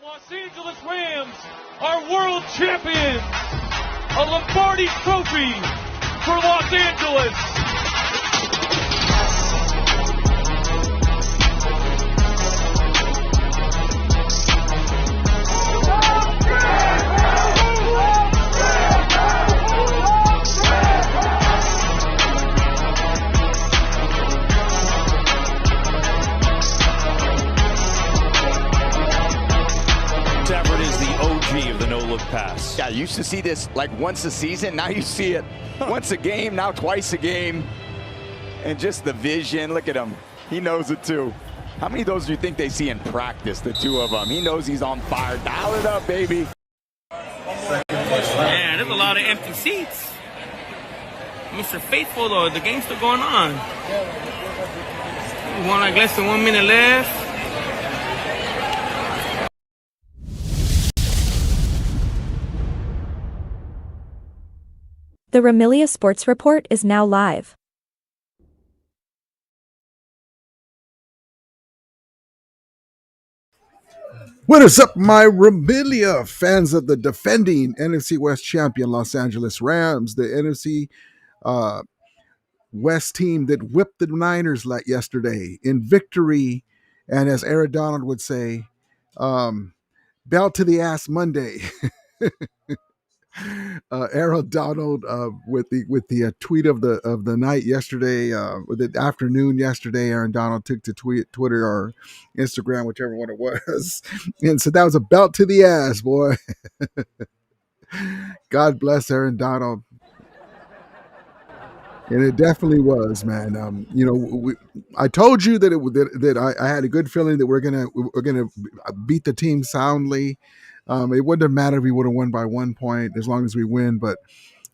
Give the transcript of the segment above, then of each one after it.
Los Angeles Rams are world champions. A Lombardi trophy for Los Angeles. Stafford is the OG of the no-look pass. Yeah, you used to see this like once a season. Now you see it once a game, now twice a game. And just the vision, look at him. He knows it too. How many of those do you think they see in practice, the two of them? He knows he's on fire. Dial it up, baby. Man, there's a lot of empty seats. Mr. Faithful, though, the game's still going on. One like less than 1 minute left. The Ramilia Sports Report is now live. What is up, my Ramilia fans of the defending NFC West champion Los Angeles Rams, the NFC West team that whipped the Niners yesterday in victory, and as Aaron Donald would say, belt to the ass Monday. Aaron Donald with the tweet of the night yesterday, with the afternoon yesterday. Aaron Donald took to Twitter or Instagram, whichever one it was, and so that was a belt to the ass, boy. God bless Aaron Donald, and it definitely was, man. I told you that I had a good feeling that we're gonna beat the team soundly. It wouldn't have mattered if we would have won by 1 point as long as we win, but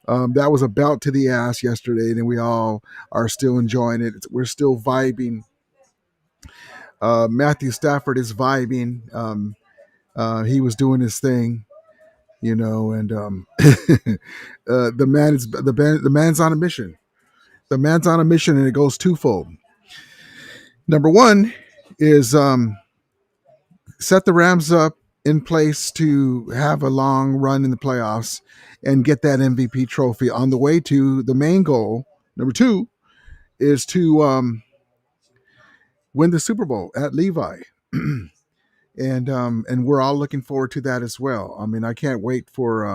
that was a belt to the ass yesterday, and we all are still enjoying it. We're still vibing. Matthew Stafford is vibing. He was doing his thing, and the man's on a mission. The man's on a mission, and it goes twofold. Number one is set the Rams up in place to have a long run in the playoffs and get that MVP trophy on the way to the main goal. Number two is to win the Super Bowl at Levi. And we're all looking forward to that as well. I mean, I can't wait for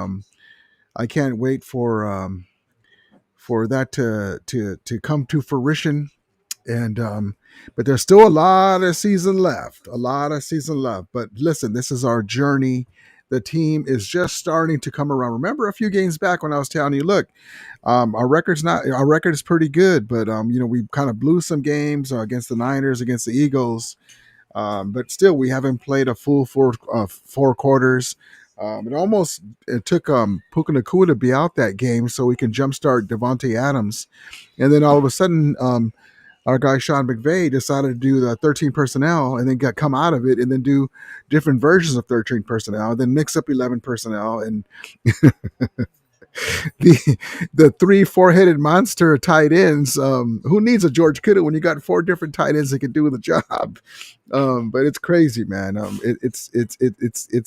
that to come to fruition. And but there's still a lot of season left. But listen, this is our journey. The team is just starting to come around. Remember a few games back when I was telling you, look, our record is pretty good, but we kind of blew some games against the Niners, against the Eagles. But still, we haven't played a full four quarters. It took Puka Nacua to be out that game so we can jumpstart Devontae Adams, and then all of a sudden, our guy Sean McVay decided to do the 13 personnel and then come out of it and then do different versions of 13 personnel, and then mix up 11 personnel, and the 3 4-headed monster tight ends. Who needs a George Kittle when you got 4 different tight ends that can do the job? But it's crazy, man. It's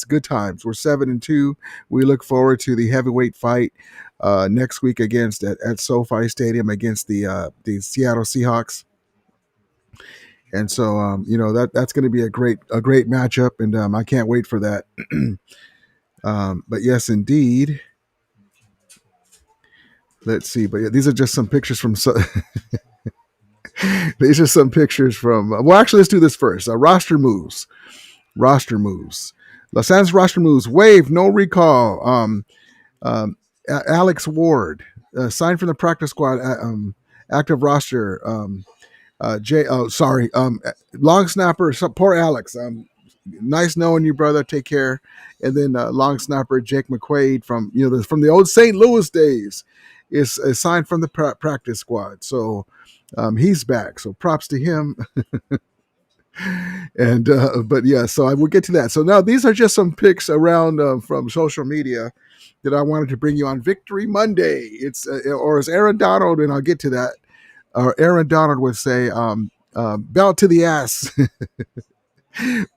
good times. We're 7-2. We look forward to the heavyweight fight next week at SoFi Stadium against the Seattle Seahawks. And so that's going to be a great matchup, and I can't wait for that. But yes, indeed. Let's see, but yeah, these are just some pictures from. These are some pictures from. Well, actually, let's do this first. Roster moves. Los Angeles roster moves. Wave, no recall. Alex Ward signed from the practice squad. Active roster. Long snapper. Poor Alex. Nice knowing you, brother. Take care. And then long snapper Jake McQuaid from the old St. Louis days is signed from the practice squad. So he's back. So props to him. And but yeah, so I will get to that. So now these are just some pics around from social media that I wanted to bring you on Victory Monday. It's or as Aaron Donald, and I'll get to that. Or Aaron Donald would say, "Belt to the ass."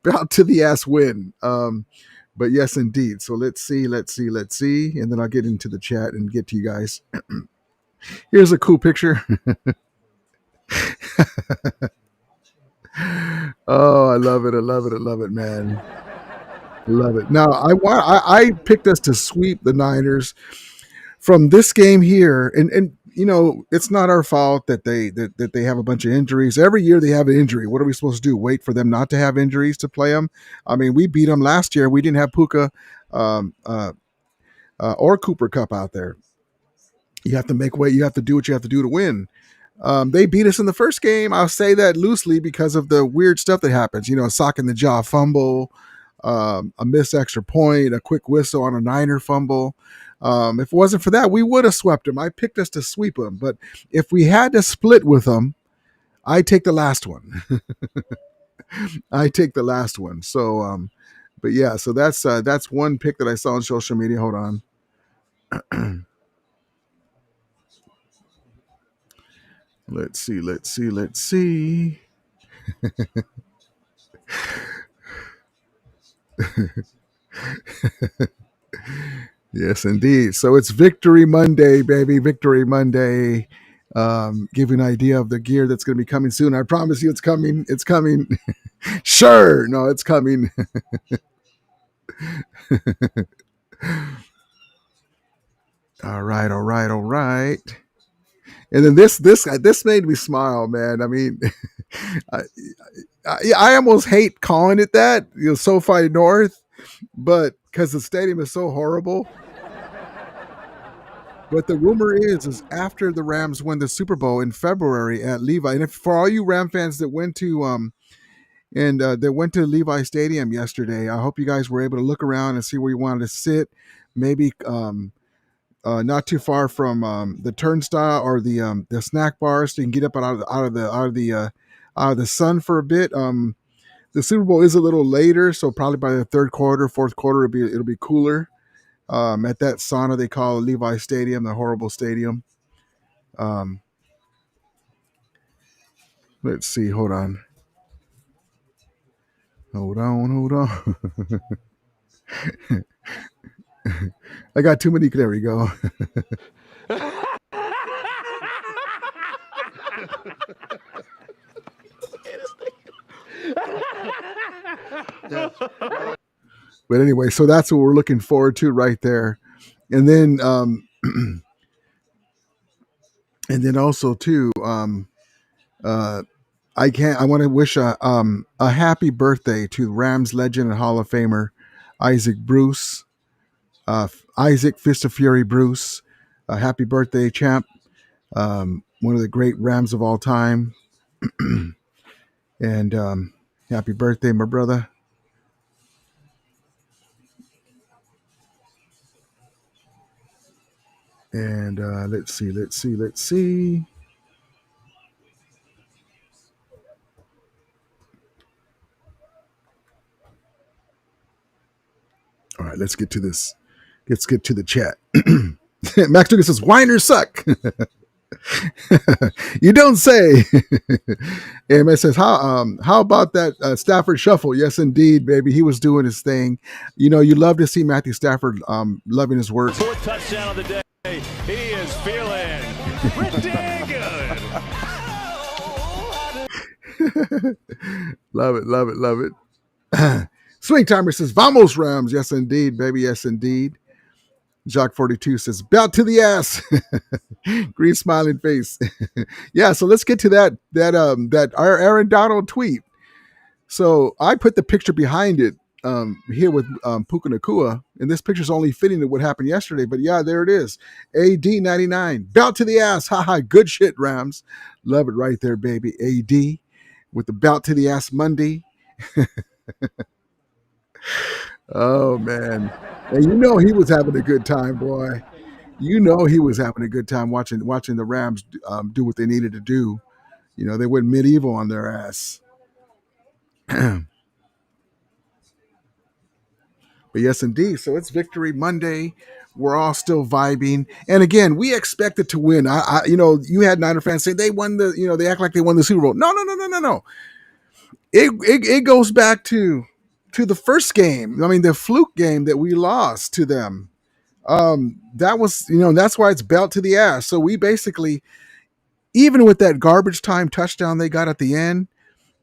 Bout to the ass win. But yes, indeed. So let's see. And then I'll get into the chat and get to you guys. Here's a cool picture. Oh, I love it, man. Love it. Now, I picked us to sweep the Niners from this game here, and it's not our fault that they have a bunch of injuries. Every year they have an injury. What are we supposed to do? Wait for them not to have injuries to play them? I mean, we beat them last year. We didn't have Puka or Cooper Cup out there. You have to make weight. You have to do what you have to do to win. They beat us in the first game. I'll say that loosely because of the weird stuff that happens. A sock in the jaw fumble, a missed extra point, a quick whistle on a Niner fumble. If it wasn't for that, we would have swept them. I picked us to sweep them. But if we had to split with them, I take the last one. I take the last one. So, but yeah, so that's one pick that I saw on social media. Hold on. Let's see. Yes, indeed. So it's Victory Monday, baby. Victory Monday. Give you an idea of the gear that's going to be coming soon. I promise you it's coming. It's coming. Sure. No, it's coming. All right. And then this made me smile, man. I mean, I almost hate calling it that, SoFi North, but because the stadium is so horrible. But the rumor is after the Rams win the Super Bowl in February at Levi, and for all you Ram fans that went to Levi Stadium yesterday, I hope you guys were able to look around and see where you wanted to sit. Maybe not too far from the turnstile or the snack bar, so you can get up out of the sun for a bit. The Super Bowl is a little later, so probably by the third quarter, fourth quarter, it'll be cooler. At that sauna they call Levi Stadium, the horrible stadium. Let's see. Hold on. I got too many. There we go. But anyway, so that's what we're looking forward to right there. And then also too, I want to wish a happy birthday to Rams legend and Hall of Famer Isaac Bruce, Isaac Fist of Fury Bruce. Happy birthday, champ! One of the great Rams of all time, and happy birthday, my brother. And let's see. All right, let's get to this. Let's get to the chat. Max Dugan says, "Whiners suck." You don't say. And says, how about that Stafford shuffle? Yes, indeed, baby. He was doing his thing. You love to see Matthew Stafford loving his work. Fourth touchdown of the day. He is feeling pretty good. Love it. Swing Timer says, "Vamos Rams." Yes, indeed, baby. Yes, indeed. Jacques 42 says, "Bout to the ass." Green smiling face. Yeah, so let's get to that Aaron Donald tweet. So I put the picture behind it here with Puka Nacua, and this picture's only fitting to what happened yesterday. But yeah, there it is. AD 99. Bout to the ass. Haha, good shit, Rams. Love it right there, baby. AD with the Bout to the Ass Monday. Oh, man. And he was having a good time, boy. He was having a good time watching the Rams do what they needed to do. They went medieval on their ass. But yes, indeed. So it's Victory Monday. We're all still vibing. And again, we expected to win. You had Niner fans say they won they act like they won the Super Bowl. No. it goes back to the first game. I mean, the fluke game that we lost to them. That was, that's why it's belt to the ass. So we basically, even with that garbage time touchdown they got at the end,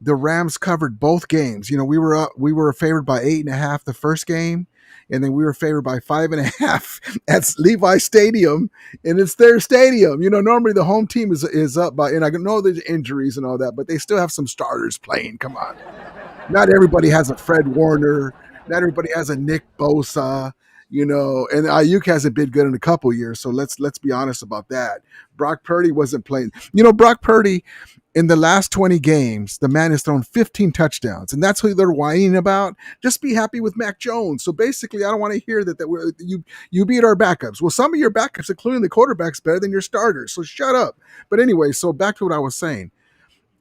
the Rams covered both games. We were favored by 8.5 the first game, and then we were favored by 5.5 at Levi Stadium, and it's their stadium. Normally the home team is up by, and I know there's injuries and all that, but they still have some starters playing. Come on, not everybody has a Fred Warner, not everybody has a Nick Bosa. And Ayuk hasn't been good in a couple years, so let's be honest about that. Brock Purdy wasn't playing. Brock Purdy, in the last 20 games, the man has thrown 15 touchdowns, and that's who they're whining about. Just be happy with Mac Jones. So basically, I don't want to hear that you beat our backups. Well, some of your backups, including the quarterbacks, better than your starters. So shut up. But anyway, so back to what I was saying.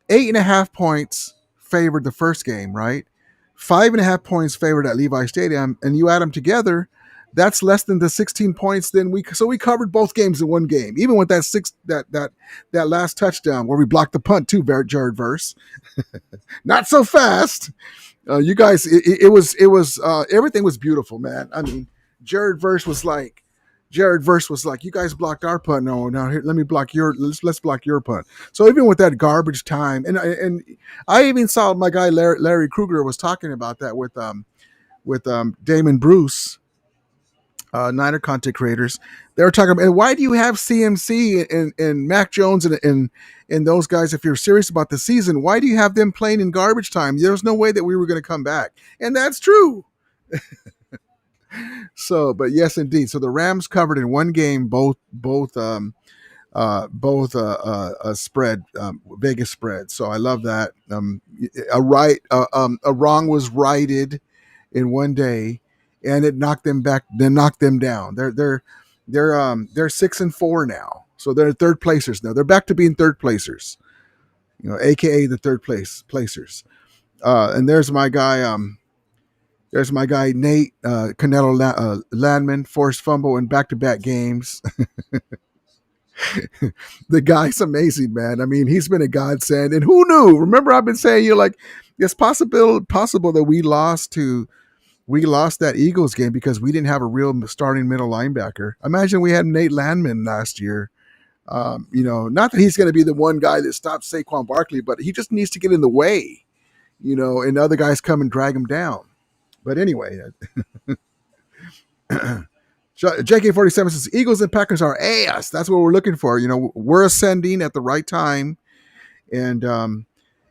8.5 points favored the first game, right? 5.5 points favored at Levi Stadium, and you add them together, that's less than the 16 points. So we covered both games in one game, even with that last touchdown where we blocked the punt too, Jared Verse. Not so fast. You guys, it was everything was beautiful, man. I mean, Jared Verse was like, you guys blocked our punt. No, here, let's block your punt. So even with that garbage time, and I even saw my guy Larry Kruger was talking about that with Damon Bruce, Niner content creators. They were talking about, and why do you have CMC and Mac Jones and those guys? If you're serious about the season, why do you have them playing in garbage time? There's no way that we were going to come back, and that's true. So, but yes, indeed. So the Rams covered in one game, both spread, Vegas spread. So I love that. A wrong was righted in one day, and it knocked them back. Then knocked them down. They're 6-4 now. So they're third placers now. They're back to being third placers. AKA the third placers. And there's my guy. There's my guy Nate Canelo Landman, forced fumble in back-to-back games. The guy's amazing, man. I mean, he's been a godsend. And who knew? Remember, I've been saying, it's possible that we lost that Eagles game because we didn't have a real starting middle linebacker. Imagine we had Nate Landman last year. Not that he's going to be the one guy that stops Saquon Barkley, but he just needs to get in the way, and other guys come and drag him down. But anyway, JK47 says Eagles and Packers are ass. That's what we're looking for. We're ascending at the right time, and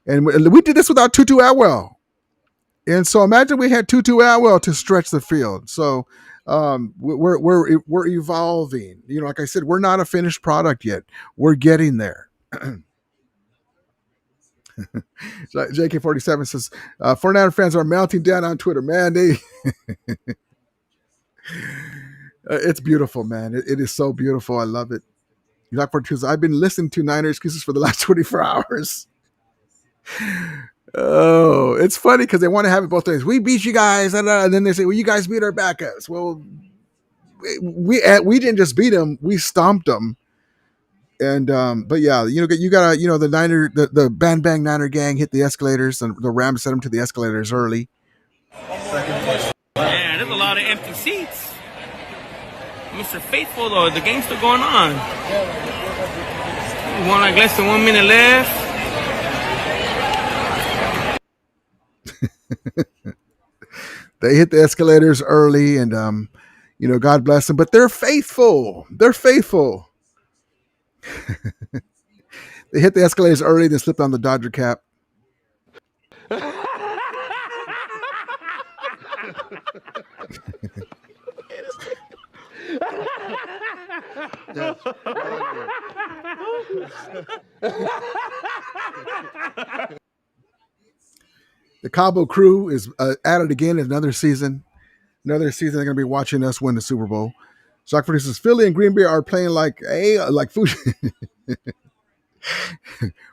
we did this without Tutu Atwell. And so imagine we had Tutu Atwell to stretch the field. So we're evolving. Like I said, we're not a finished product yet. We're getting there. JK47 says 49er fans are melting down on Twitter. Man, it's beautiful, man. It is so beautiful. I love it. I've been listening to Niner excuses for the last 24 hours. Oh, it's funny because they want to have it both ways. We beat you guys, and then they say, "Well, you guys beat our backups." Well, we didn't just beat them; we stomped them. And but yeah, you gotta the Niner, the Bang Bang Niner gang hit the escalators, and the Rams sent them to the escalators early. Yeah, there's a lot of empty seats. Mr. Faithful, though, the game's still going on. Less than 1 minute left. They hit the escalators early, and God bless them. But they're faithful. They're faithful. They hit the escalators early, then slipped on the Dodger cap. The Cabo crew is at it again in another season. Another season they're going to be watching us win the Super Bowl. Shock produces Philly and Green Bay are playing like food.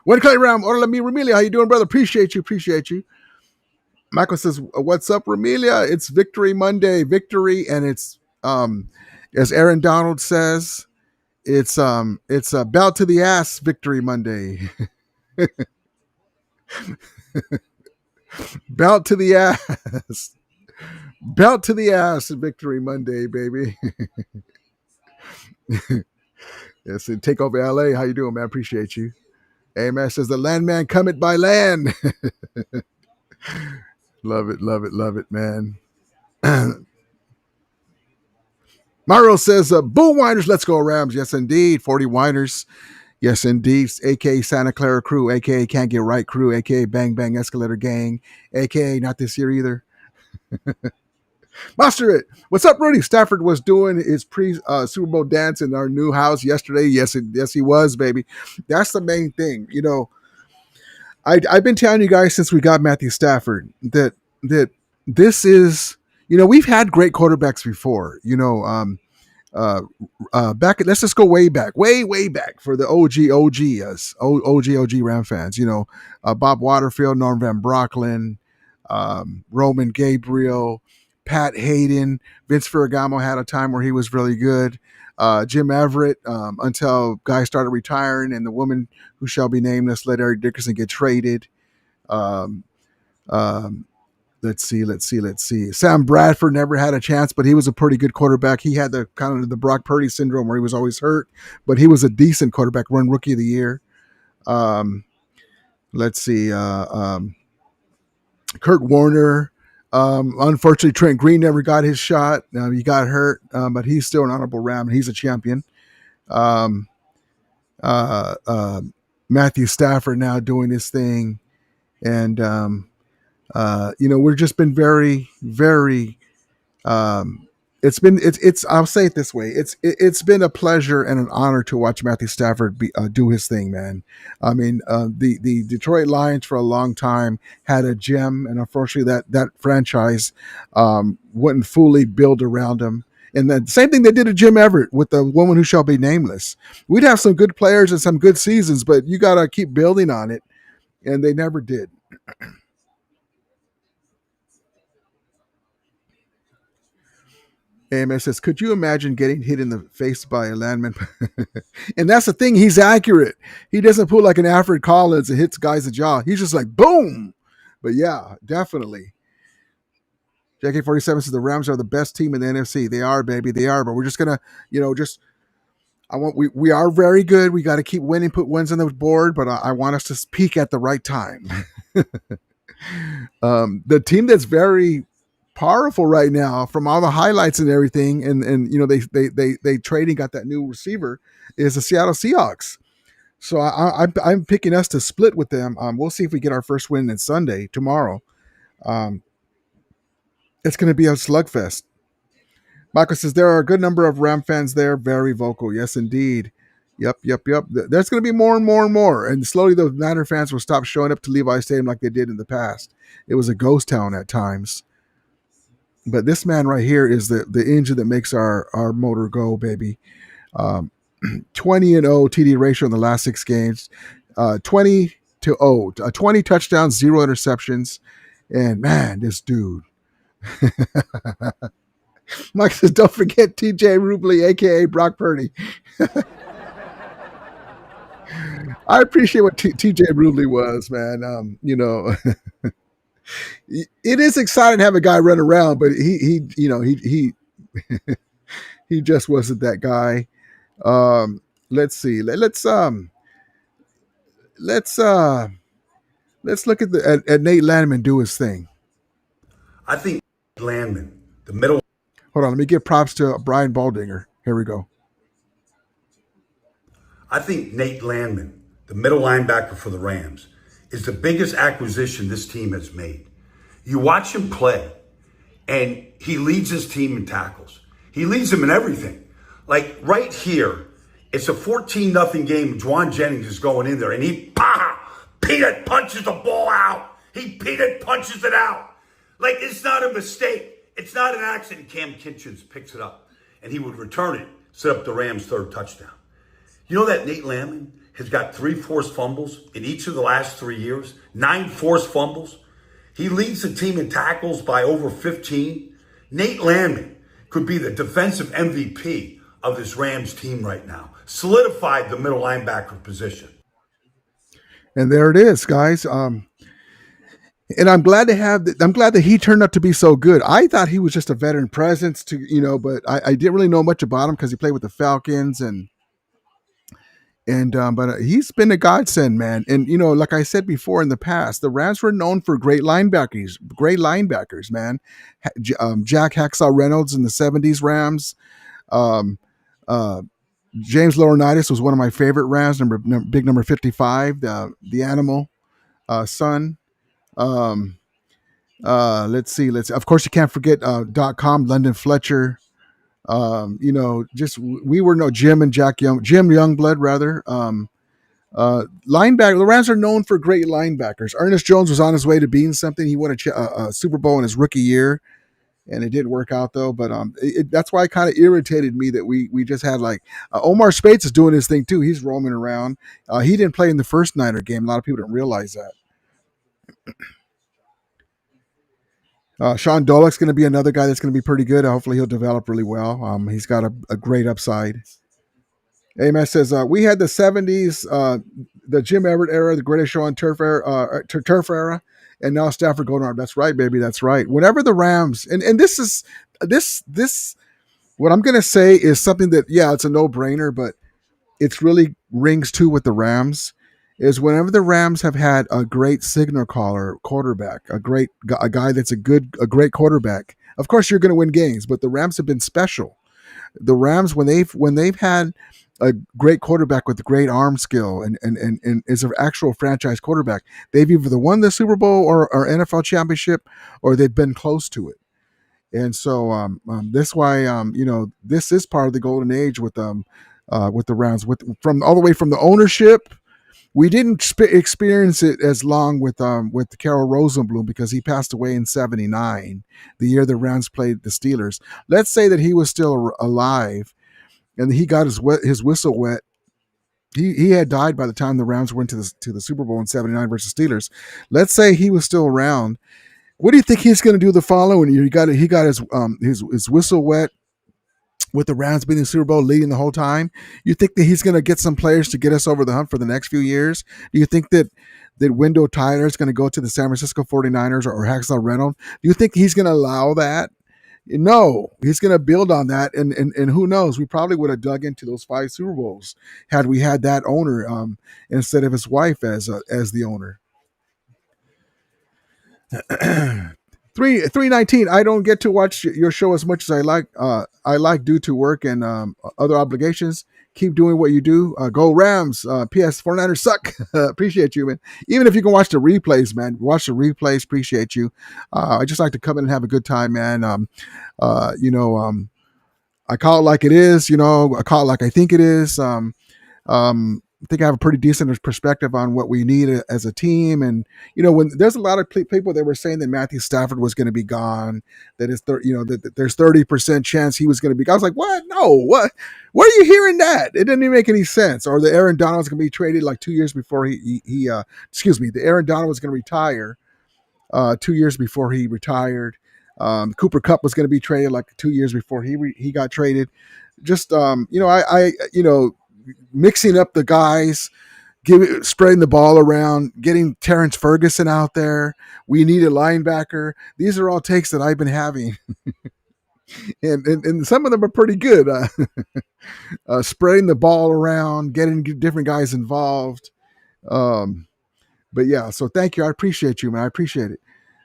One Clay Ram, order me, Ramilia. How you doing, brother? Appreciate you. Michael says, "What's up, Ramilia? It's Victory Monday, victory, and it's as Aaron Donald says, it's a belt to the ass victory Monday." Belt to the ass. Belt to the ass in Victory Monday, baby. Yes, and take over LA. How you doing, man? Appreciate you. Amen. Says the landman cometh by land. Love it, love it, love it, man. Mario says, Boo Winers, let's go Rams. Yes, indeed. 40 Winers. Yes, indeed. AKA Santa Clara Crew, AKA Can't Get Right Crew, AKA Bang Bang Escalator Gang, AKA not this year either. Master it. What's up, Rudy? Stafford was doing his Super Bowl dance in our new house yesterday. Yes, he was, baby. That's the main thing. You know, I've been telling you guys since we got Matthew Stafford that this is, you know, we've had great quarterbacks before. You know, back. Let's just go way back for the OG Ram fans. You know, Bob Waterfield, Norm Van Brocklin, Roman Gabriel, Pat Hayden, Vince Ferragamo had a time where he was really good. Jim Everett, until guys started retiring, and the woman who shall be nameless let Eric Dickerson get traded. Let's see. Sam Bradford never had a chance, but he was a pretty good quarterback. He had the kind of the Brock Purdy syndrome where he was always hurt, but he was a decent quarterback, run rookie of the year. Let's see. Kurt Warner. Unfortunately, Trent Green never got his shot. He got hurt, but he's still an honorable Ram, and he's a champion. Matthew Stafford now doing his thing. And, you know, we've just been very, very, I'll say it this way. It's been a pleasure and an honor to watch Matthew Stafford do his thing, man. I mean, the Detroit Lions for a long time had a gem, and unfortunately that franchise wouldn't fully build around him. And the same thing they did to Jim Everett with the woman who shall be nameless. We'd have some good players and some good seasons, but you got to keep building on it. And they never did. AMS says, could you imagine getting hit in the face by a landman? And that's the thing. He's accurate. He doesn't pull like an Alfred Collins and hits guys in the jaw. He's just like, boom. But yeah, definitely. JK47 says the Rams are the best team in the NFC. They are, baby. They are. But we're just going to, you know, we are very good. We got to keep winning, put wins on the board. But I want us to peak at the right time. The team that's very powerful right now from all the highlights and everything, and you know they trading got that new receiver is the Seattle Seahawks. So I'm picking us to split with them. We'll see if we get our first win on Sunday tomorrow. It's going to be a slugfest. Michael says there are a good number of Ram fans there, very vocal. Yes, indeed. Yep. There's going to be more and more and more, and slowly those Niner fans will stop showing up to Levi Stadium like they did in the past. It was a ghost town at times. But this man right here is the engine that makes our motor go, baby. 20-0 TD ratio in the last 6 games. 20-0. 20 touchdowns, 0 interceptions. And, man, this dude. Mike says, don't forget TJ Rubley, a.k.a. Brock Purdy. I appreciate what TJ Rubley was, man. You know... It is exciting to have a guy run around, but he he just wasn't that guy. Let's see. Let's look at Nate Landman do his thing. I think Landman, the middle. Hold on, let me give props to Brian Baldinger. Here we go. I think Nate Landman, the middle linebacker for the Rams, is the biggest acquisition this team has made. You watch him play, and he leads his team in tackles. He leads them in everything. Like right here, it's a 14-0 game. Juwan Jennings is going in there, and he Peanut punches the ball out. He Peanut punches it out. Like it's not a mistake. It's not an accident. Cam Kitchens picks it up, and he would return it, set up the Rams' 3rd touchdown. You know that Nate Landman has got 3 forced fumbles in each of the last 3 years, 9 forced fumbles. He leads the team in tackles by over 15. Nate Landman could be the defensive MVP of this Rams team right now. Solidified the middle linebacker position. And there it is, guys. And I'm glad to have. I'm glad that he turned out to be so good. I thought he was just a veteran presence but I didn't really know much about him because he played with the Falcons but he's been a godsend, man. And like I said before in the past, the Rams were known for great linebackers, man. Jack Hacksaw Reynolds in the '70s Rams. Um, uh, James Laurinaitis was one of my favorite Rams, big number 55, the animal son. Um, let's see. Of course, you can't forget .com, London Fletcher. Just we were no Jim Youngblood rather. Linebacker. The Rams are known for great linebackers. Ernest Jones was on his way to being something. He won a Super Bowl in his rookie year, and it didn't work out though. But that's why it kind of irritated me that we just had like Omar Spates is doing his thing too. He's roaming around. He didn't play in the first Niner game. A lot of people don't realize that. Sean Dolick's going to be another guy that's going to be pretty good. Hopefully, he'll develop really well. He's got a great upside. Amen says we had the '70s, the Jim Everett era, the greatest show on turf era, and now Stafford Goldenarm. That's right, baby. That's right. Whenever the Rams and this what I'm going to say is something that it's a no brainer, but it's really rings too with the Rams. Is whenever the Rams have had a great signal caller quarterback, a guy that's a great quarterback. Of course, you're going to win games, but the Rams have been special. The Rams when they've had a great quarterback with great arm skill and is an actual franchise quarterback, they've either won the Super Bowl or NFL championship, or they've been close to it. And so this why this is part of the golden age with the Rams, from all the way from the ownership. We didn't experience it as long with Carol Rosenblum because he passed away in '79, the year the Rams played the Steelers. Let's say that he was still alive, and he got his whistle wet. He had died by the time the Rams went to the Super Bowl in '79 versus Steelers. Let's say he was still around. What do you think he's going to do the following year? He got his whistle wet with the Rams being the Super Bowl, leading the whole time. You think that he's going to get some players to get us over the hump for the next few years? Do you think that Wendell Tyler is going to go to the San Francisco 49ers or Hacksaw Reynolds? Do you think he's going to allow that? No, he's going to build on that. And who knows? We probably would have dug into those 5 Super Bowls had we had that owner instead of his wife as the owner. 319. I don't get to watch your show as much as I like. I like due to work and other obligations. Keep doing what you do. Go Rams. P.S. 49ers suck. Appreciate you, man. Even if you can watch the replays, man. Watch the replays. Appreciate you. I just like to come in and have a good time, man. I call it like it is. I call it like I think it is. I think I have a pretty decent perspective on what we need as a team. And, when there's a lot of people that were saying that Matthew Stafford was going to be gone, that that there's 30% chance he was going to be gone. I was like, what? No, what? Where are you hearing that? It didn't even make any sense. Or the Aaron Donald's going to be traded like 2 years before the Aaron Donald was going to retire 2 years before he retired. Cooper Kupp was going to be traded like 2 years before he got traded. Just, mixing up the guys, spreading the ball around, getting Terrence Ferguson out there. We need a linebacker. These are all takes that I've been having. and some of them are pretty good. Spreading the ball around, getting different guys involved. But yeah, so thank you. I appreciate you, man. I appreciate it.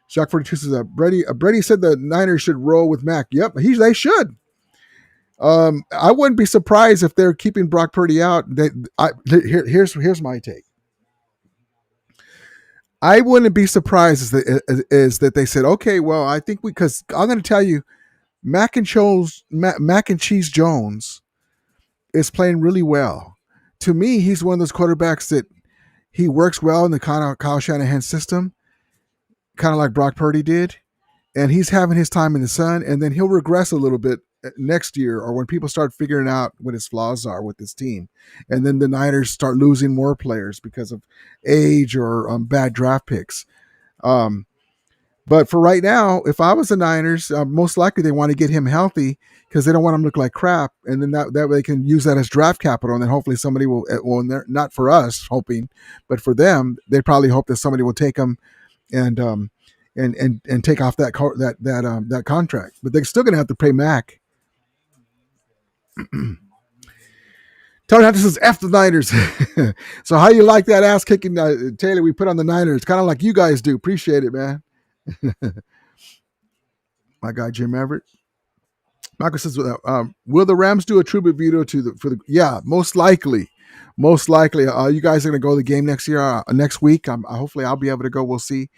Shock 42 says, Brady said the Niners should roll with Mac. Yep, they should. I wouldn't be surprised if they're keeping Brock Purdy out. Here's my take. I wouldn't be surprised is that they said, okay, well, I think because I'm going to tell you, Mac and Cheese Jones is playing really well. To me, he's one of those quarterbacks that he works well in the kind of Kyle Shanahan system, kind of like Brock Purdy did, and he's having his time in the sun, and then he'll regress a little bit next year or when people start figuring out what his flaws are with his team, and then the Niners start losing more players because of age or bad draft picks. But for right now, if I was the Niners, most likely they want to get him healthy because they don't want him to look like crap, and then that way they can use that as draft capital, and then hopefully somebody will, not for us hoping, but for them, they probably hope that somebody will take him and and take off that contract. But they're still going to have to pay Mac. Tony Hunter says F the Niners. So how you like that ass kicking, Taylor? We put on the Niners, kind of like you guys do. Appreciate it, man. My guy Jim Everett. Michael says, will the Rams do a tribute video for the? Yeah, most likely. You guys are going to go to the game next week. Hopefully I'll be able to go. We'll see.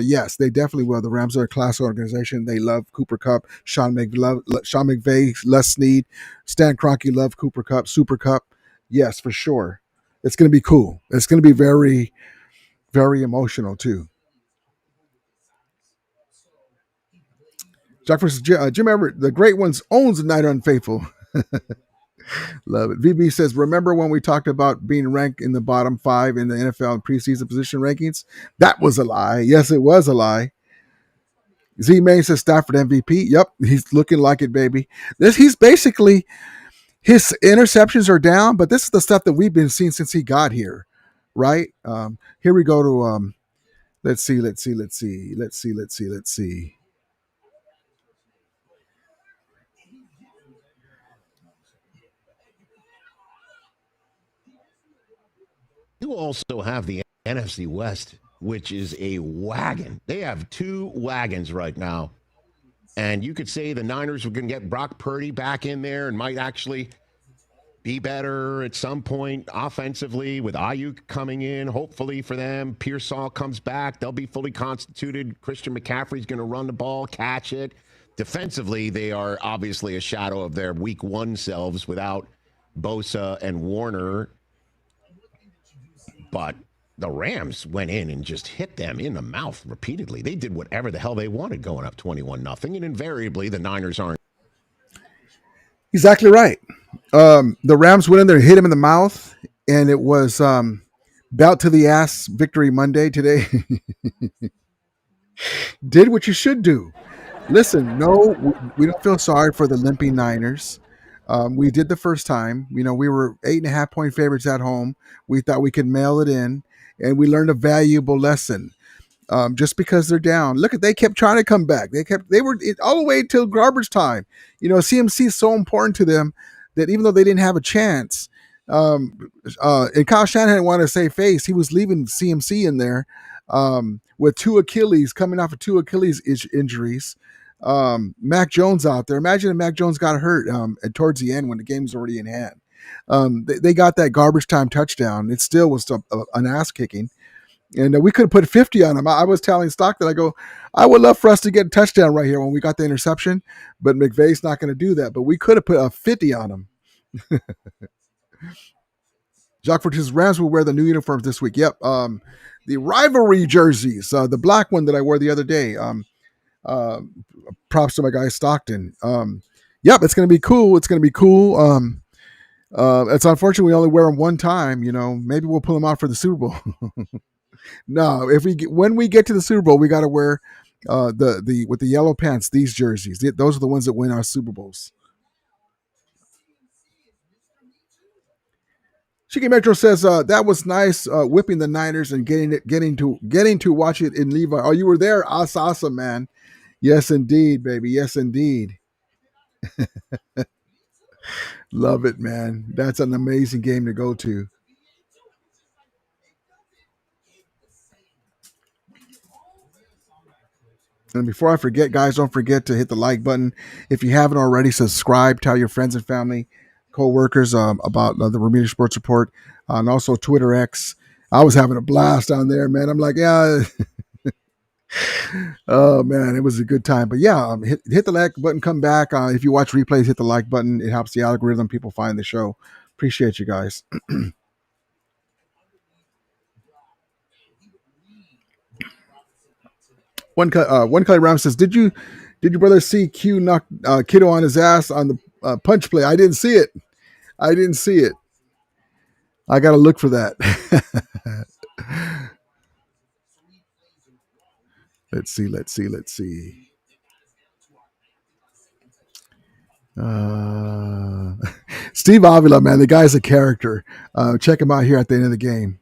Yes, they definitely will. The Rams are a class organization. They love Cooper Kupp, Sean McVay, Les Snead, Stan Kroenke love Cooper Kupp, Super Cup. Yes, for sure. It's going to be cool. It's going to be very, very emotional too. Jack versus Jim Everett, the great ones owns the Niner Unfaithful. Love it. VB says, remember when we talked about being ranked in the bottom 5 in the NFL preseason position rankings? That was a lie. Yes, it was a lie. Z Main says Stafford MVP. Yep, he's looking like it, baby. He's basically, his interceptions are down, but this is the stuff that we've been seeing since he got here, right? Here we go to, let's see. You also have the NFC West, which is a wagon. They have 2 wagons right now. And you could say the Niners were going to get Brock Purdy back in there and might actually be better at some point offensively with Ayuk coming in, hopefully for them. Pearsall comes back. They'll be fully constituted. Christian McCaffrey's going to run the ball, catch it. Defensively, they are obviously a shadow of their week 1 selves without Bosa and Warner. But the Rams went in and just hit them in the mouth repeatedly. They did whatever the hell they wanted going up 21-0, and invariably the Niners aren't. Exactly right. The Rams went in there and hit him in the mouth, and it was bout to the ass victory Monday today. Did what you should do. Listen, no, we don't feel sorry for the limping Niners. We did the first time. We were 8.5 point favorites at home. We thought we could mail it in, and we learned a valuable lesson. Just because they're down, they kept trying to come back. They were all the way till garbage time. CMC is so important to them that even though they didn't have a chance, and Kyle Shanahan wanted to save face, he was leaving CMC in there with 2 Achilles coming off of 2 Achilles injuries. Mac Jones out there. Imagine if Mac Jones got hurt towards the end when the game was already in hand. They got that garbage time touchdown. It still was an ass kicking. And we could have put 50 on him. I was telling Stockton, I would love for us to get a touchdown right here when we got the interception, but McVay's not going to do that. But we could have put a 50 on him. Jacques Fortis, Rams will wear the new uniforms this week. Yep. The rivalry jerseys, the black one that I wore the other day. Props to my guy Stockton. Yep, it's going to be cool. It's unfortunate we only wear them one time. Maybe we'll pull them out for the Super Bowl. No, when we get to the Super Bowl, we got to wear the with the yellow pants. These jerseys, those are the ones that win our Super Bowls. Chicky Metro says that was nice, whipping the Niners and getting to watch it in Levi. Oh, you were there? That's awesome, man. Yes, indeed, baby. Yes, indeed. Love it, man. That's an amazing game to go to. And before I forget, guys, don't forget to hit the like button. If you haven't already, subscribe. Tell your friends and family, co-workers about the Bermuda Sports Report, and also Twitter X. I was having a blast on there, man. I'm like, yeah. Oh, man, it was a good time. But, yeah, hit the like button, come back. If you watch replays, hit the like button. It helps the algorithm. People find the show. Appreciate you guys. One Kelly Ram says, did your brother see Q knock Kiddo on his ass on the punch play? I didn't see it. I got to look for that. Let's see. Steve Avila, man, the guy's a character. Check him out here at the end of the game.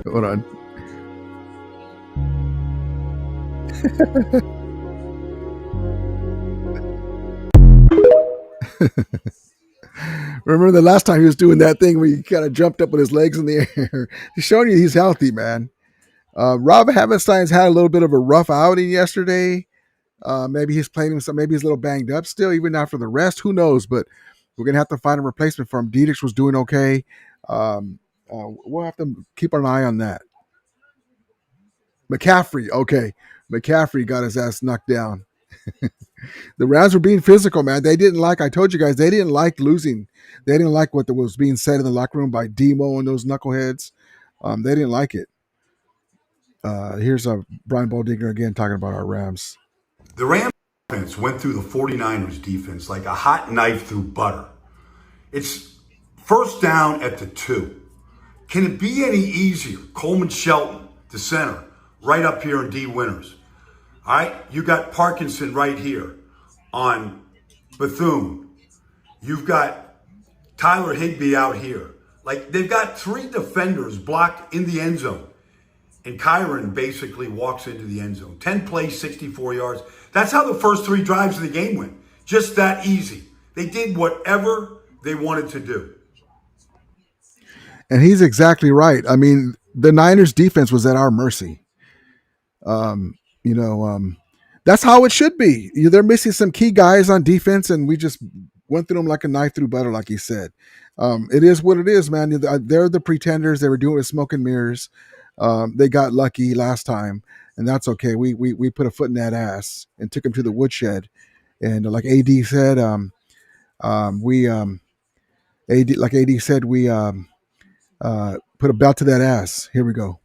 Hold on. Remember the last time he was doing that thing where he kind of jumped up with his legs in the air? He's showing you he's healthy, man. Rob Havenstein's had a little bit of a rough outing yesterday. Maybe he's playing some. Maybe he's a little banged up still, even after the rest. Who knows? But we're gonna have to find a replacement for him. Dietrich was doing okay. We'll have to keep an eye on that. McCaffrey, okay. McCaffrey got his ass knocked down. The Rams were being physical, man. They didn't like, I told you guys, they didn't like losing. They didn't like what was being said in the locker room by Demo and those knuckleheads. They didn't like it. Here's Brian Boldinger again talking about our Rams. The Rams defense went through the 49ers defense like a hot knife through butter. It's first down at the 2. Can it be any easier? Coleman Shelton, the center, right up here in D Winters. All right, you got Parkinson right here on Bethune. You've got Tyler Higbee out here. Like, they've got 3 defenders blocked in the end zone. And Kyron basically walks into the end zone. 10 plays, 64 yards. That's how the first 3 drives of the game went. Just that easy. They did whatever they wanted to do. And he's exactly right. I mean, the Niners defense was at our mercy. That's how it should be. They're missing some key guys on defense, and we just went through them like a knife through butter, like he said. It is what it is, man. They're the pretenders. They were doing it with smoke and mirrors. They got lucky last time, and that's okay. We put a foot in that ass and took him to the woodshed. And like AD said, we put a belt to that ass. Here we go.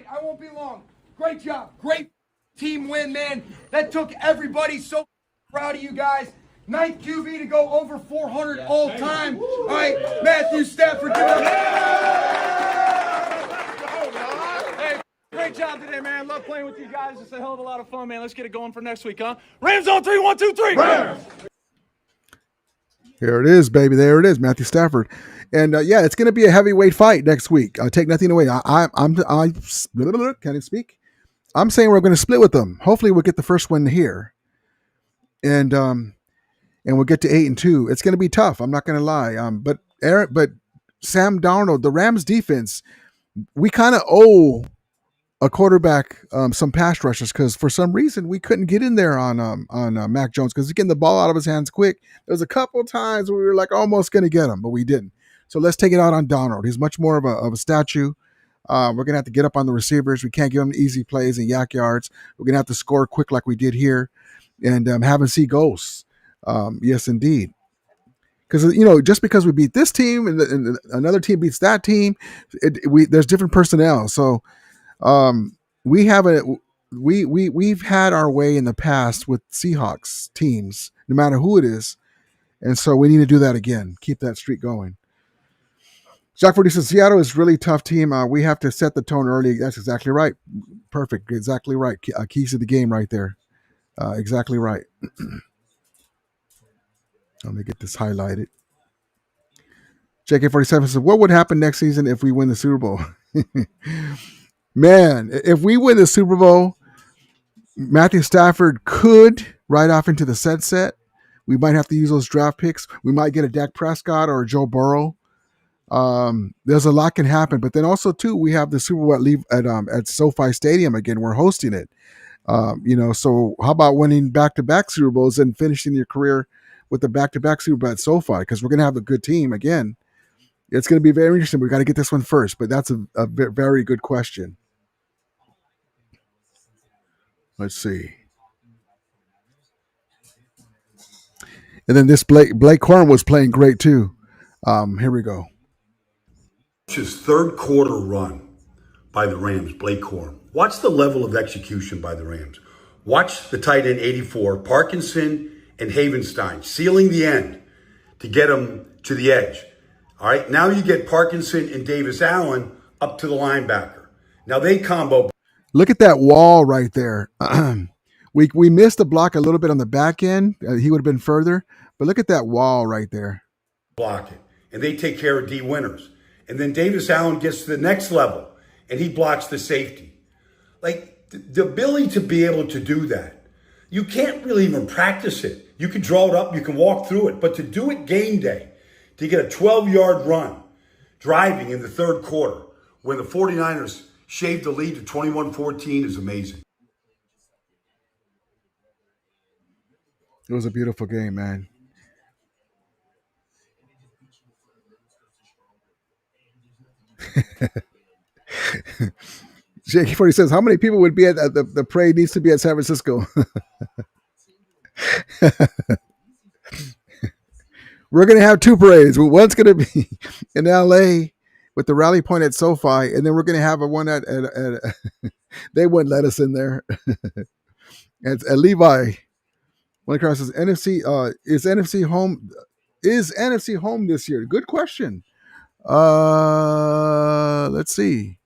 I won't be long. Great job. Great team win, man. That took everybody. So proud of you guys. 9th QB to go over 400 all time. All right, Matthew Stafford. Hey, great job today, man. Love playing with you guys. It's a hell of a lot of fun, man. Let's get it going for next week, huh? Rams on 3, 1, 2, 3. Rams! Here it is, baby. There it is, Matthew Stafford. And it's going to be a heavyweight fight next week. Take nothing away. I can't even speak. I'm saying we're going to split with them. Hopefully, we'll get the first one here, and we'll get to 8-2. It's going to be tough. I'm not going to lie. But Sam Darnold, the Rams defense, we kind of owe a quarterback some pass rushes because for some reason we couldn't get in there on Mac Jones because he's getting the ball out of his hands quick. There was a couple times where we were like almost going to get him, but we didn't. So let's take it out on Donald. He's much more of a statue. We're going to have to get up on the receivers. We can't give them easy plays and yak yards. We're going to have to score quick like we did here and have them see ghosts. Yes, indeed. Because, just because we beat this team and another team beats that team, there's different personnel. So we've had our way in the past with Seahawks teams, no matter who it is. And so we need to do that again. Keep that streak going. Jacques Forty says, Seattle is a really tough team. We have to set the tone early. That's exactly right. Perfect. Exactly right. Keys to the game right there. Exactly right. Let me get this highlighted. JK47 says, what would happen next season if we win the Super Bowl? Man, if we win the Super Bowl, Matthew Stafford could ride off into the sunset. We might have to use those draft picks. We might get a Dak Prescott or a Joe Burrow. There's a lot can happen, but then also too, we have the Super Bowl at SoFi Stadium again. We're hosting it. So how about winning back-to-back Super Bowls and finishing your career with the back-to-back Super Bowl at SoFi? Because we're going to have a good team again. It's going to be very interesting. We got to get this one first, but that's a very good question. Let's see. And then this Blake Corum was playing great too. Here we go. His 3rd quarter run by the Rams, Blake Corum. Watch the level of execution by the Rams. Watch the tight end 84, Parkinson and Havenstein, sealing the end to get him to the edge. All right, now you get Parkinson and Davis Allen up to the linebacker. Now they combo. Look at that wall right there. We missed the block a little bit on the back end. He would have been further, but look at that wall right there. Block it. And they take care of D Winters. And then Davis Allen gets to the next level and he blocks the safety. Like the ability to be able to do that, you can't really even practice it. You can draw it up, you can walk through it, but to do it game day, to get a 12-yard run driving in the third quarter when the 49ers shaved the lead to 21-14 is amazing. It was a beautiful game, man. Jake40 says, how many people would be at the parade needs to be at San Francisco? We're going to have two parades. One's going to be in LA with the rally point at SoFi, and then we're going to have a one at they wouldn't let us in there. at Levi. One across says, NFC, is NFC home? Is NFC home this year? Good question. Let's see.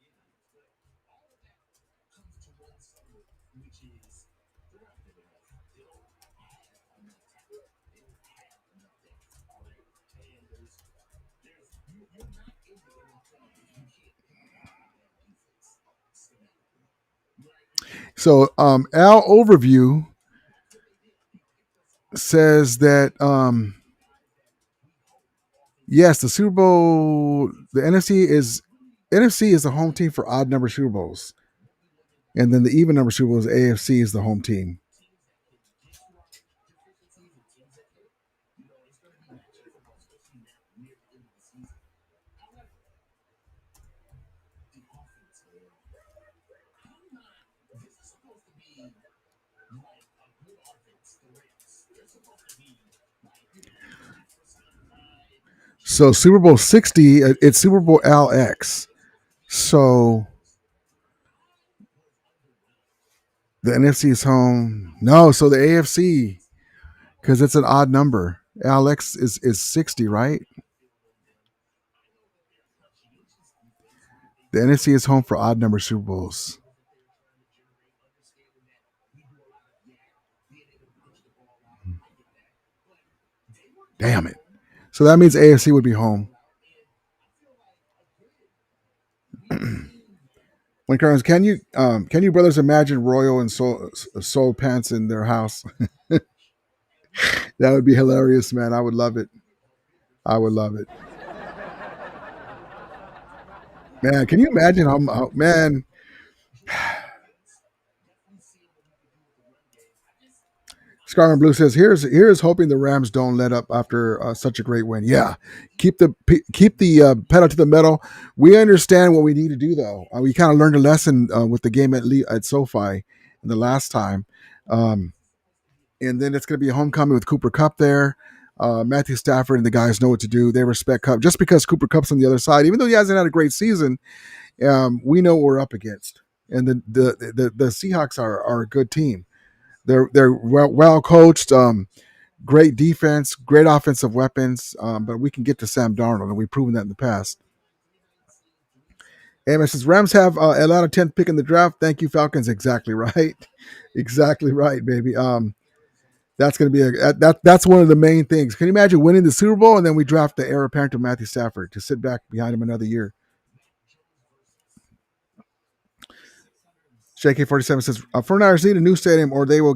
So Al Overview says that yes, the Super Bowl, the NFC is the home team for odd number Super Bowls, and then the even number Super Bowls, AFC is the home team. So Super Bowl 60, it's Super Bowl LX. So the NFC is home. No, so the AFC, because it's an odd number. LX is 60, right? The NFC is home for odd number Super Bowls. Damn it. So that means AFC would be home. When Carlos, can you brothers imagine Royal and Soul Pants in their house? That would be hilarious, man. I would love it. I would love it. Man, can you imagine how man? Scar and Blue says, "Here's hoping the Rams don't let up after such a great win. Yeah, keep the pedal to the metal. We understand what we need to do, though. We kind of learned a lesson with the game at SoFi in the last time, and then it's going to be a homecoming with Cooper Kupp there. Matthew Stafford and the guys know what to do. They respect Kupp just because Cooper Kupp's on the other side. Even though he hasn't had a great season, we know what we're up against. And the Seahawks are a good team." They're well coached, great defense, great offensive weapons, but we can get to Sam Darnold, and we've proven that in the past. Amos says, Rams have Atlanta 10th pick in the draft. Thank you, Falcons. Exactly right. Exactly right, baby. That's going to be that's one of the main things. Can you imagine winning the Super Bowl and then we draft the heir apparent of Matthew Stafford to sit back behind him another year? JK47 says, 49ers need a new stadium or they will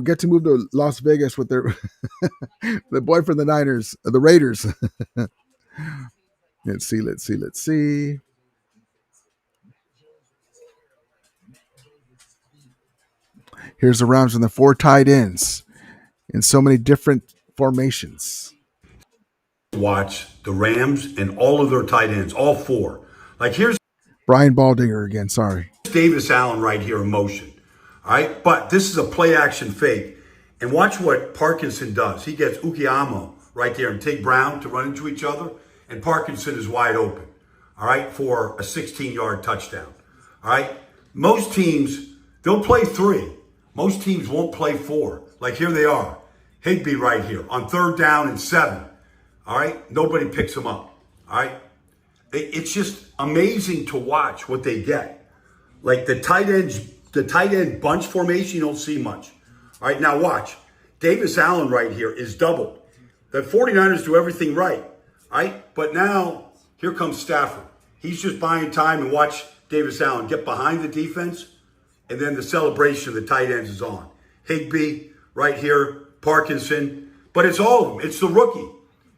get to move to Las Vegas with their the boy from the Niners, the Raiders. Let's see. Here's the Rams and the 4 tight ends in so many different formations. Watch the Rams and all of their tight ends, all 4. Like here's Brian Baldinger again, sorry. Davis Allen right here in motion. All right, but this is a play action fake. And watch what Parkinson does. He gets Ukiyama right there and take Brown to run into each other. And Parkinson is wide open, all right, for a 16-yard touchdown. All right, most teams, they'll play 3. Most teams won't play 4. Like here they are. Higbee right here on 3rd down and 7. All right, nobody picks him up. All right. It's just amazing to watch what they get. Like the tight ends the tight end bunch formation, you don't see much. All right, now watch. Davis Allen right here is doubled. The 49ers do everything right. All right, but now here comes Stafford. He's just buying time, and watch Davis Allen get behind the defense, and then the celebration of the tight ends is on. Higbee right here, Parkinson, but it's all of them. It's the rookie.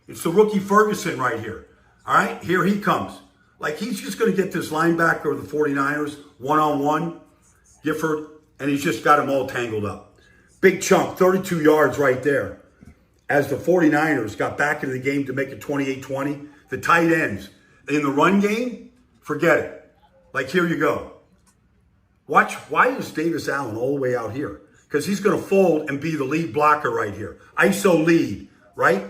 It's the rookie Ferguson right here. All right, here he comes. Like, he's just going to get this linebacker of the 49ers one-on-one, Gifford, and he's just got him all tangled up. Big chunk, 32 yards right there. As the 49ers got back into the game to make it 28-20, the tight ends in the run game, forget it. Like, here you go. Watch, why is Davis Allen all the way out here? Because he's going to fold and be the lead blocker right here. ISO lead, right?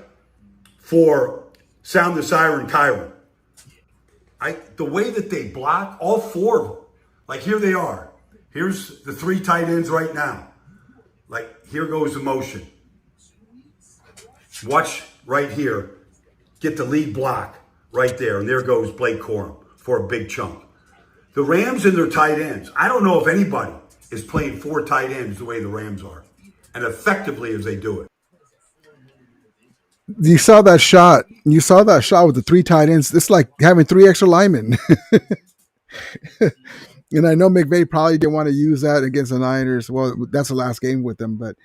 For Sound the Siren Kyron. The way that they block, all four of them. Like, here they are. Here's the three tight ends right now. Like, here goes the motion. Watch right here. Get the lead block right there. And there goes Blake Corum for a big chunk. The Rams and their tight ends. I don't know if anybody is playing four tight ends the way the Rams are. And effectively as they do it. You saw that shot. You saw that shot with the three tight ends. It's like having three extra linemen. And I know McVay probably didn't want to use that against the Niners. Well, that's the last game with them, but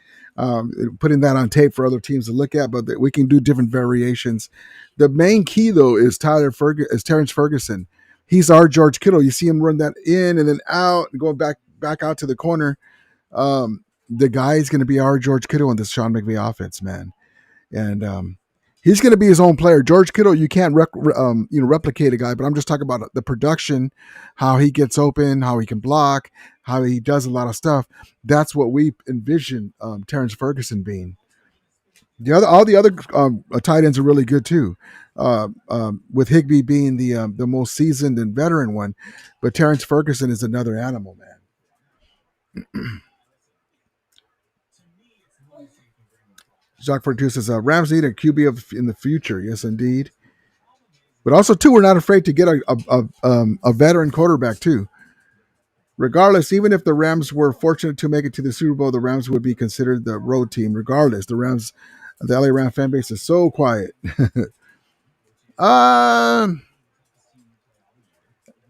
putting that on tape for other teams to look at. But we can do different variations. The main key, though, is Terrence Ferguson. He's our George Kittle. You see him run that in and then out and going back out to the corner. The guy is going to be our George Kittle in this Sean McVay offense, man. And he's going to be his own player. George Kittle, you can't replicate a guy, but I'm just talking about the production, how he gets open, how he can block, how he does a lot of stuff. That's what we envision Terrence Ferguson being. All the other tight ends are really good too, with Higbee being the most seasoned and veteran one, but Terrence Ferguson is another animal, man. Jacques Fortu says, Rams need a QB in the future. Yes, indeed. But also, too, we're not afraid to get a veteran quarterback, too. Regardless, even if the Rams were fortunate to make it to the Super Bowl, the Rams would be considered the road team. Regardless, the LA Rams fan base is so quiet. I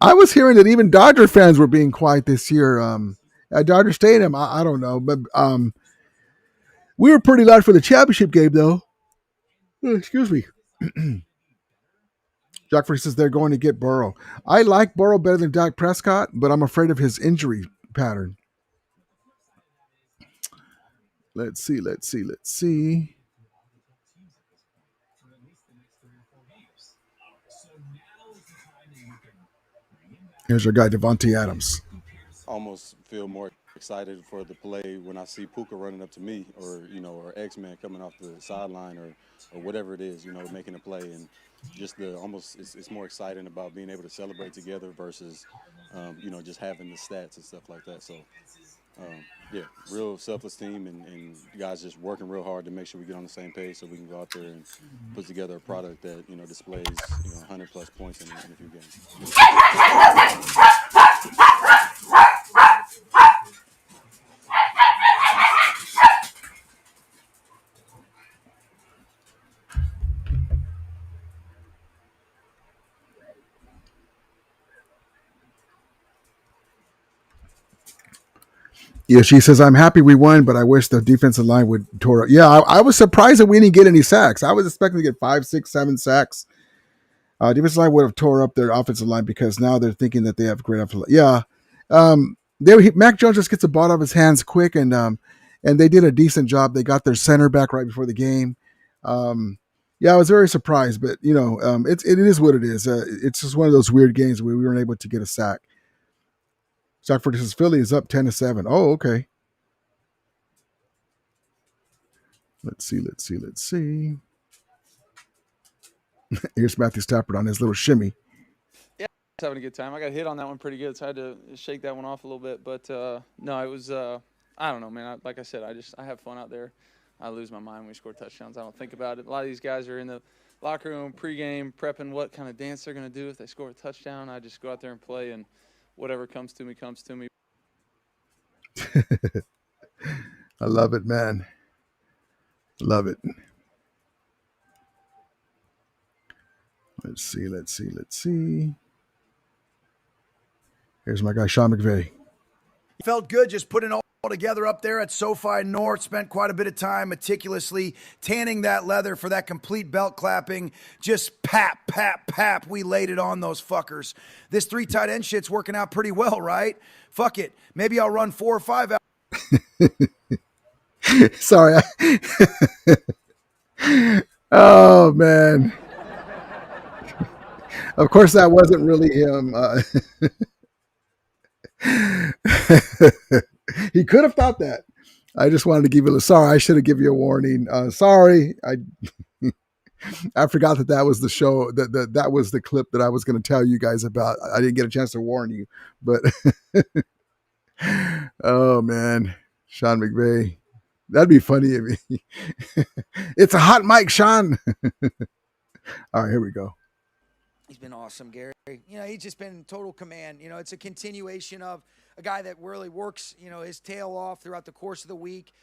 was hearing that even Dodger fans were being quiet this year. At Dodger Stadium, I don't know, but we were pretty loud for the championship game, though. Excuse me. Jack Free says they're going to get Burrow. I like Burrow better than Dak Prescott, but I'm afraid of his injury pattern. Let's see. Here's your guy, Devontae Adams. Almost feel more excited for the play when I see Puka running up to me, or or X-Man coming off the sideline, or whatever it is, making a play, and just it's more exciting about being able to celebrate together versus just having the stats and stuff like that. So yeah, real selfless team, and guys just working real hard to make sure we get on the same page so we can go out there and put together a product that displays 100+ points in a few games. Yeah, she says, I'm happy we won, but I wish the defensive line would tore up. Yeah, I was surprised that we didn't get any sacks. I was expecting to get 5, 6, 7 sacks. Defensive line would have tore up their offensive line because now they're thinking that they have great offensive line. Yeah. Mac Jones just gets the ball out of his hands quick, and they did a decent job. They got their center back right before the game. Yeah, I was very surprised, but, it is what it is. It's just one of those weird games where we weren't able to get a sack. Stockford says Philly is up 10-7. Oh, okay. Let's see. Here's Matthew Stafford on his little shimmy. Yeah, I was having a good time. I got hit on that one pretty good, so I had to shake that one off a little bit. But, no, it was I don't know, man. Like I said, I have fun out there. I lose my mind when we score touchdowns. I don't think about it. A lot of these guys are in the locker room pregame prepping what kind of dance they're going to do if they score a touchdown. I just go out there and play, and whatever comes to me, comes to me. I love it, man. Love it. Let's see. Here's my guy, Sean McVay. Felt good just putting all together up there at SoFi North. Spent quite a bit of time meticulously tanning that leather for that complete belt clapping. Just pap, pap, pap. We laid it on those fuckers. This 3 tight end shit's working out pretty well, right? Fuck it. Maybe I'll run 4 or 5 out. Sorry. Oh, man. Of course, that wasn't really him. He could have thought that. I just wanted to give you a sorry. I should have given you a warning. Sorry, I forgot that was the show that was the clip that I was going to tell you guys about. I didn't get a chance to warn you, but oh man, Sean McVay, that'd be funny if he, it's a hot mic, Sean. All right, here we go. He's been awesome, Gary. He's just been in total command. It's a continuation of a guy that really works, his tail off throughout the course of the week.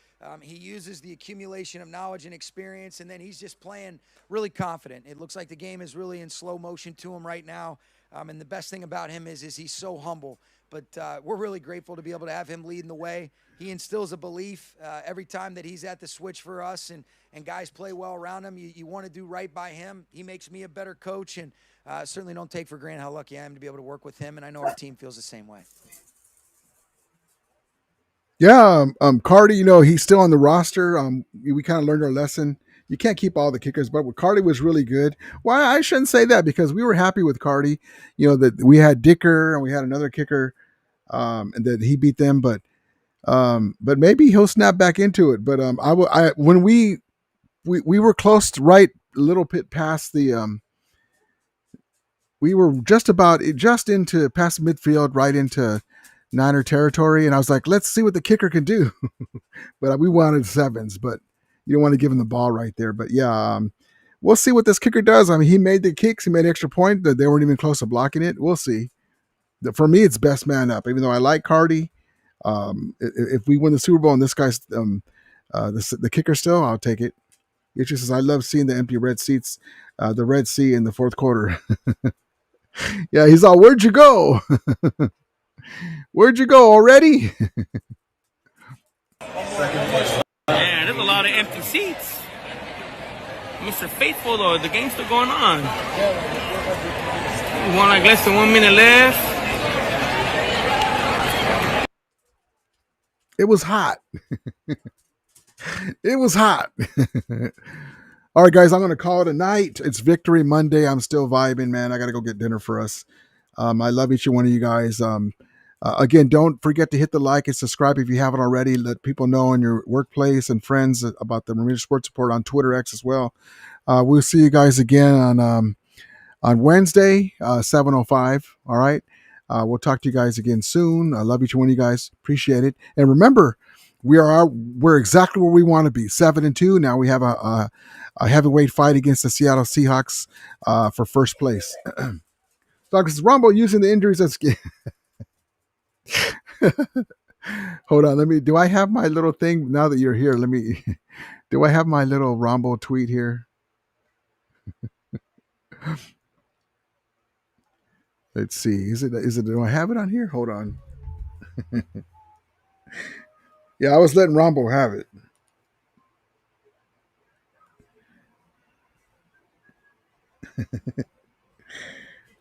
He uses the accumulation of knowledge and experience, and then he's just playing really confident. It looks like the game is really in slow motion to him right now. And the best thing about him is he's so humble. But we're really grateful to be able to have him leading the way. He instills a belief every time that he's at the switch for us, and guys play well around him. You want to do right by him. He makes me a better coach, and certainly don't take for granted how lucky I am to be able to work with him, and I know our team feels the same way. Yeah, Cardi, he's still on the roster. We kind of learned our lesson. You can't keep all the kickers, but Cardi was really good. Well, I shouldn't say that because we were happy with Cardi. That we had Dicker and we had another kicker, and that he beat them. But maybe he'll snap back into it. But when we were close to right a little bit past the we were just into past midfield, right into Niner territory, and I was like, let's see what the kicker can do. But we wanted 7s, but you don't want to give him the ball right there. But yeah, we'll see what this kicker does. I mean, he made the kicks, he made an extra point that they weren't even close to blocking it. We'll see. For me, it's best man up. Even though I like Cardi, if we win the Super Bowl and this guy's the kicker still, I'll take it. It just says I love seeing the empty red seats, the Red Sea in the fourth quarter. Yeah, he's all, where'd you go? Where'd you go already? Man, there's a lot of empty seats. Mr. Faithful, though, the game's still going on. Like less than 1 minute left. It was hot. It was hot. All right, guys, I'm going to call it a night. It's Victory Monday. I'm still vibing, man. I got to go get dinner for us. I love each and one of you guys. Again, don't forget to hit the like and subscribe if you haven't already. Let people know in your workplace and friends about the Bermuda Sports Report on Twitter X as well. We'll see you guys again on Wednesday, 7:05. All right. We'll talk to you guys again soon. I love each one of you guys. Appreciate it. And remember, we're exactly where we want to be. 7-2. Now we have a heavyweight fight against the Seattle Seahawks for first place. Douglas Rumble using the injuries as hold on, do I have my little thing now that you're here? Do I have my little Rumble tweet here? Let's see. Do I have it on here? Hold on. Yeah, I was letting Rumble have it.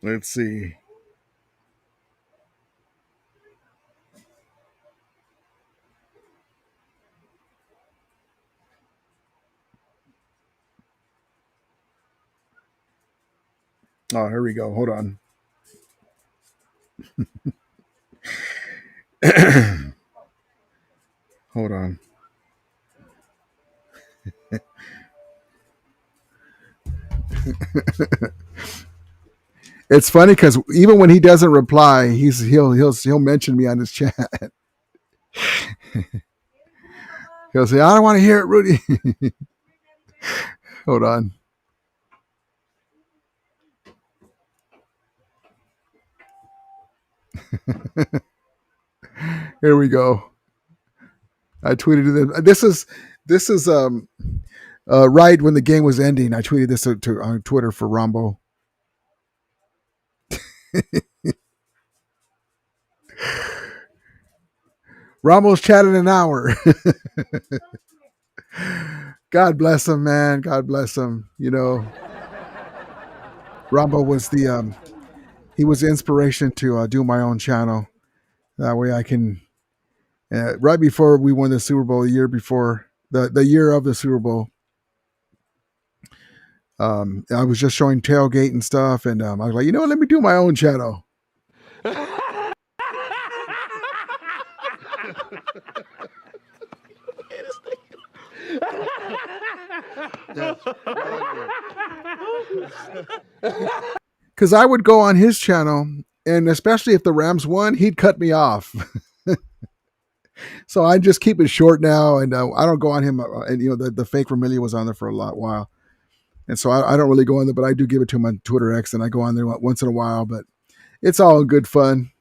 Let's see. Oh, here we go. Hold on. Hold on. It's funny because even when he doesn't reply, he'll mention me on his chat. He'll say, "I don't want to hear it, Rudy." Hold on. Here we go. I tweeted them. This is right when the game was ending. I tweeted this on Twitter for Rombo. Rombo's chatted an hour. God bless him, man. God bless him. You know, Rombo was he was the inspiration to do my own channel. That way I can, right before we won the Super Bowl, the year before, the year of the Super Bowl, I was just showing tailgate and stuff, and I was like, let me do my own channel. Because I would go on his channel, and especially if the Rams won, he'd cut me off. So I just keep it short now, and I don't go on him. And the fake Vermillion was on there for a while, and so I don't really go on there, but I do give it to him on Twitter X, and I go on there once in a while. But it's all in good fun.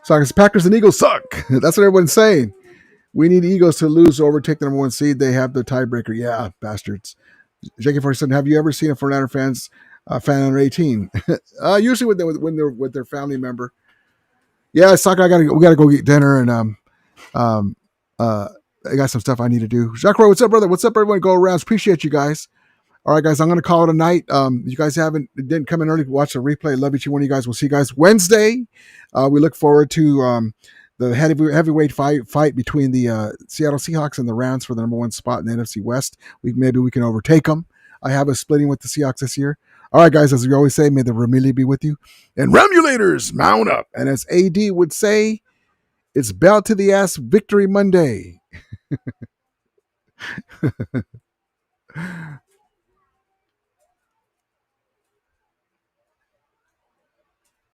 So I guess Packers and Eagles suck. That's what everyone's saying. We need Eagles to lose or overtake the number 1 seed. They have the tiebreaker. Yeah, bastards. JK47, have you ever seen a 49er fan under 18? Usually when they're with their family member. Yeah, suck. We gotta go get dinner, and I got some stuff I need to do. Jacques Roy, what's up, brother? What's up, everyone? Go around. Appreciate you guys. All right, guys, I'm gonna call it a night. You guys didn't come in early to watch the replay. Love each one of you guys. We'll see you guys Wednesday. We look forward to the heavyweight fight between the Seattle Seahawks and the Rams for the number 1 spot in the NFC West. Maybe we can overtake them. I have us splitting with the Seahawks this year. All right, guys, as we always say, may the Vermillion be with you. And Ramulators, mount up. And as AD would say, it's belt to the ass victory Monday.